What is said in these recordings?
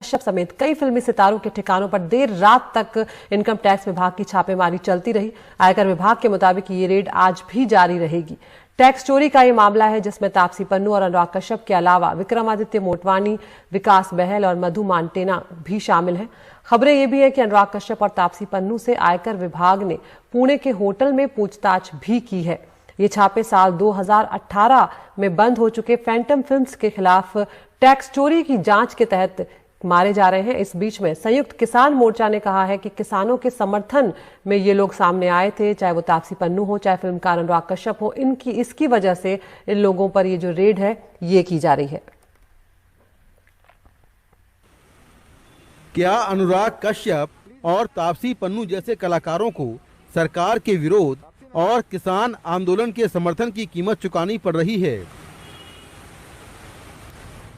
कश्यप समेत कई फिल्मी सितारों के ठिकानों पर देर रात तक इनकम टैक्स विभाग की छापेमारी चलती रही। आयकर विभाग के मुताबिक ये रेड आज भी जारी रहेगी। टैक्स चोरी का ये मामला है जिसमें तापसी पन्नू और अनुराग कश्यप के अलावा विक्रमादित्य मोटवानी, विकास बहल और मधु मांटेना भी शामिल हैं। खबरें ये भी है कि अनुराग कश्यप और तापसी पन्नू से आयकर विभाग ने पुणे के होटल में पूछताछ भी की है। ये छापे साल 2018 में बंद हो चुके फैंटम फिल्म्स के खिलाफ टैक्स चोरी की जांच के तहत मारे जा रहे हैं। इस बीच में संयुक्त किसान मोर्चा ने कहा है कि किसानों के समर्थन में ये लोग सामने आए थे, चाहे वो तापसी पन्नू हो, चाहे फिल्मकार अनुराग कश्यप हो। इसकी वजह से इन लोगों पर ये जो रेड है ये की जा रही है। क्या अनुराग कश्यप और तापसी पन्नू जैसे कलाकारों को सरकार के विरोध और किसान आंदोलन के समर्थन की कीमत चुकानी पड़ रही है?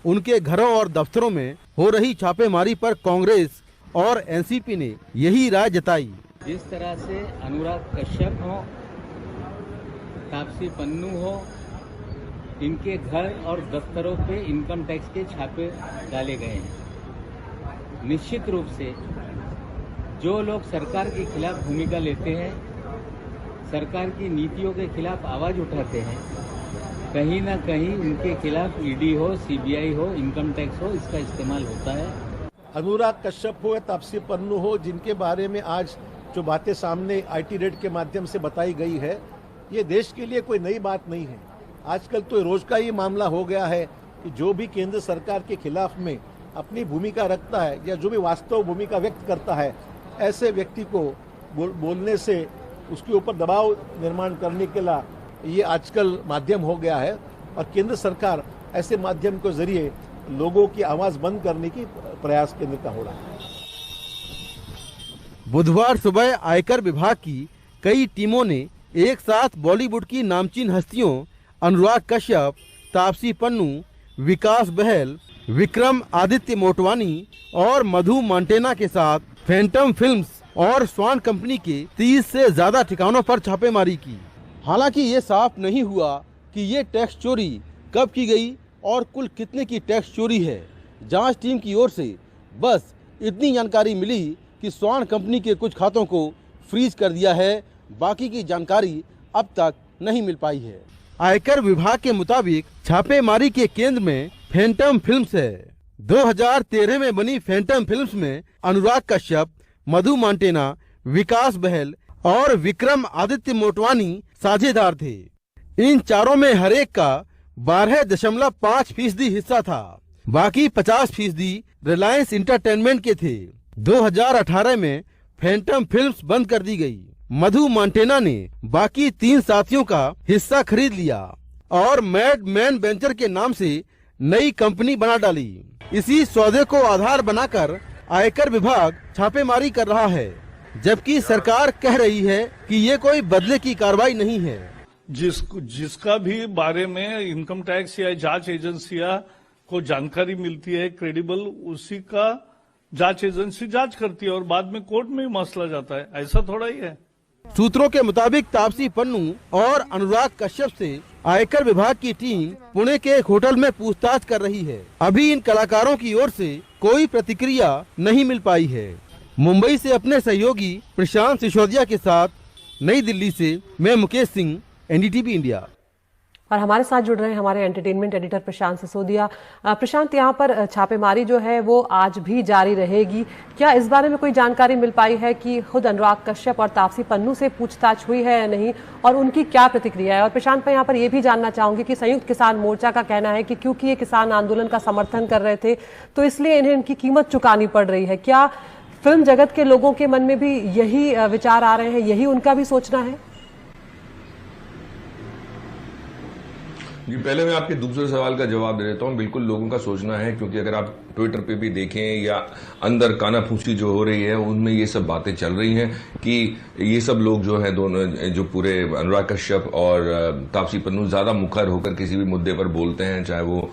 उनके घरों और दफ्तरों में हो रही छापेमारी पर कांग्रेस और एनसीपी ने यही राय जताई। जिस तरह से अनुराग कश्यप हो, तापसी पन्नू हो, इनके घर और दफ्तरों पे इनकम टैक्स के छापे डाले गए हैं। निश्चित रूप से जो लोग सरकार के खिलाफ भूमिका लेते हैं, सरकार की नीतियों के खिलाफ आवाज उठाते हैं, कहीं ना कहीं उनके खिलाफ ईडी हो, सीबीआई हो, इनकम टैक्स हो, इसका इस्तेमाल होता है। अनुराग कश्यप हो या तापसी पन्नू हो, जिनके बारे में आज जो बातें सामने आईटी रेड के माध्यम से बताई गई है, ये देश के लिए कोई नई बात नहीं है। आजकल तो रोज का ये मामला हो गया है कि जो भी केंद्र सरकार के खिलाफ में अपनी भूमिका रखता है या जो भी वास्तव भूमिका व्यक्त करता है, ऐसे व्यक्ति को बोलने से उसके ऊपर दबाव निर्माण करने के लिए ये आजकल माध्यम हो गया है और केंद्र सरकार ऐसे माध्यम के जरिए लोगों की आवाज बंद करने की प्रयास केंद्र का हो रहा है। बुधवार सुबह आयकर विभाग की कई टीमों ने एक साथ बॉलीवुड की नामचीन हस्तियों अनुराग कश्यप, तापसी पन्नू, विकास बहल, विक्रम आदित्य मोटवानी और मधु मांटेना के साथ फैंटम फिल्म्स और स्वान कंपनी के 30 से ज्यादा ठिकानों पर छापेमारी की। हालांकि ये साफ नहीं हुआ कि ये टैक्स चोरी कब की गई और कुल कितने की टैक्स चोरी है। जांच टीम की ओर से बस इतनी जानकारी मिली कि स्वान कंपनी के कुछ खातों को फ्रीज कर दिया है, बाकी की जानकारी अब तक नहीं मिल पाई है। आयकर विभाग के मुताबिक छापेमारी के केंद्र में फैंटम फिल्म्स है। 2013 में बनी फैंटम फिल्म्स में अनुराग कश्यप, मधु मांटेना, विकास बहल और विक्रम आदित्य मोटवानी साझेदार थे। इन चारों में हर एक का 12.5% हिस्सा था, बाकी 50% रिलायंस इंटरटेनमेंट के थे। 2018 में फैंटम फिल्म्स बंद कर दी गई। मधु मांटेना ने बाकी 3 साथियों का हिस्सा खरीद लिया और मैड मैन वेंचर के नाम से नई कंपनी बना डाली। इसी सौदे को आधार बनाकर आयकर विभाग छापेमारी कर रहा है, जबकि सरकार कह रही है कि ये कोई बदले की कार्रवाई नहीं है। जिसका भी बारे में इनकम टैक्स या जांच एजेंसियां को जानकारी मिलती है क्रेडिबल, उसी का जांच एजेंसी जांच करती है और बाद में कोर्ट में ही मसला जाता है। ऐसा थोड़ा ही है। सूत्रों के मुताबिक तापसी पन्नू और अनुराग कश्यप से आयकर विभाग की टीम पुणे के एक होटल में पूछताछ कर रही है। अभी इन कलाकारों की ओर से कोई प्रतिक्रिया नहीं मिल पाई है। मुंबई से अपने सहयोगी प्रशांत सिसोदिया के साथ नई दिल्ली से मैं मुकेश सिंह, एनडीटीवी इंडिया। और हमारे साथ जुड़ रहे हैं हमारे एंटरटेनमेंट एडिटर प्रशांत सिसोदिया। प्रशांत, यहाँ पर छापेमारी जो है वो आज भी जारी रहेगी। क्या इस बारे में कोई जानकारी मिल पाई है कि खुद अनुराग कश्यप और तापसी पन्नू से पूछताछ हुई है या नहीं, और उनकी क्या प्रतिक्रिया है? और प्रशांत, मैं यहाँ पर ये भी जानना चाहूंगी कि संयुक्त किसान मोर्चा का कहना है कि क्योंकि ये किसान आंदोलन का समर्थन कर रहे थे तो इसलिए इन्हें इनकी कीमत चुकानी पड़ रही है। क्या फिल्म जगत के लोगों के मन में भी यही विचार आ रहे हैं, यही उनका भी सोचना है? जी, पहले मैं आपके दूसरे सवाल का जवाब दे देता हूँ। बिल्कुल लोगों का सोचना है, क्योंकि अगर आप ट्विटर पे भी देखें या अंदर कानाफूसी जो हो रही है उनमें ये सब बातें चल रही हैं कि ये सब लोग जो हैं, दोनों जो पूरे अनुराग कश्यप और तापसी पन्नू ज्यादा मुखर होकर किसी भी मुद्दे पर बोलते हैं, चाहे वो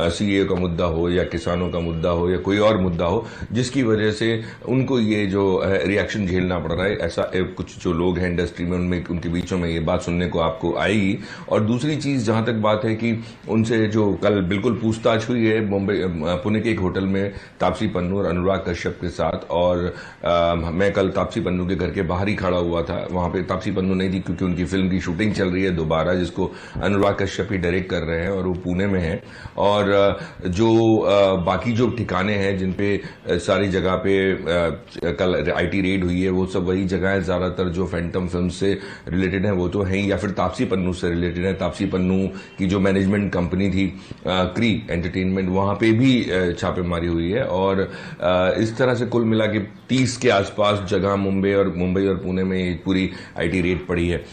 सीए का मुद्दा हो या किसानों का मुद्दा हो या कोई और मुद्दा हो, जिसकी वजह से उनको ये जो रिएक्शन झेलना पड़ रहा है। ऐसा कुछ जो लोग हैं इंडस्ट्री में, उनमें उनके बीचों में ये बात सुनने को आपको आएगी। और दूसरी चीज जहां तक बात है कि उनसे जो कल बिल्कुल पूछताछ हुई है मुंबई पुणे के एक होटल होटल में तापसी पन्नू और अनुराग कश्यप के साथ, और मैं कल तापसी पन्नू के घर के बाहर ही खड़ा हुआ था। वहां पे तापसी पन्नू नहीं थी क्योंकि उनकी फिल्म की शूटिंग चल रही है दोबारा, जिसको अनुराग कश्यप ही डायरेक्ट कर रहे हैं और वो पुणे में है। और जो बाकी जो ठिकाने हैं जिन पे सारी जगह पे कल आईटी रेड हुई है, वो सब वही जगह है ज्यादातर जो फैंटम फिल्म से रिलेटेड है, वो तो है ही, या फिर तापसी पन्नू से रिलेटेड है। तापसी पन्नू की जो मैनेजमेंट कंपनी थी क्री एंटरटेनमेंट, वहां पे भी छापेमारी हुई है। और इस तरह से कुल मिला के 30 के आसपास जगह मुंबई और पुणे में पूरी आईटी रेड पड़ी है।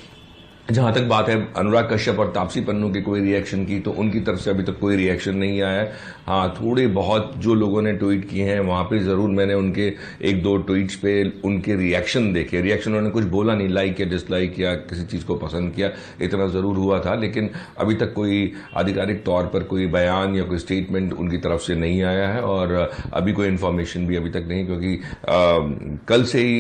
जहां तक बात है अनुराग कश्यप और तापसी पन्नू के कोई रिएक्शन की, तो उनकी तरफ से अभी तक कोई रिएक्शन नहीं आया है। हाँ, थोड़े बहुत जो लोगों ने ट्वीट किए हैं वहां पे जरूर मैंने उनके 1-2 ट्वीट्स पे उनके रिएक्शन देखे। रिएक्शन उन्होंने कुछ बोला नहीं, लाइक या डिसलाइक या किसी चीज को पसंद किया, इतना जरूर हुआ था, लेकिन अभी तक कोई आधिकारिक तौर पर कोई बयान या कोई स्टेटमेंट उनकी तरफ से नहीं आया है। और अभी कोई इन्फॉर्मेशन भी अभी तक नहीं, क्योंकि कल से ही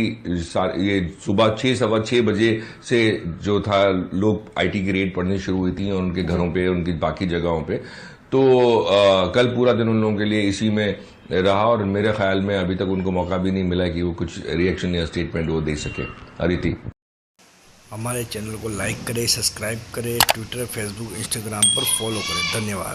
ये सुबह 6-6:15 बजे से जो था लोग आईटी की रेड पड़नी शुरू हुई थी उनके घरों पे, उनकी बाकी जगहों पे। तो कल पूरा दिन उन लोगों के लिए इसी में रहा, और मेरे ख्याल में अभी तक उनको मौका भी नहीं मिला कि वो कुछ रिएक्शन या स्टेटमेंट वो दे सके। अदिति, हमारे चैनल को लाइक करें, सब्सक्राइब करें, ट्विटर, फेसबुक, इंस्टाग्राम पर फॉलो करें। धन्यवाद।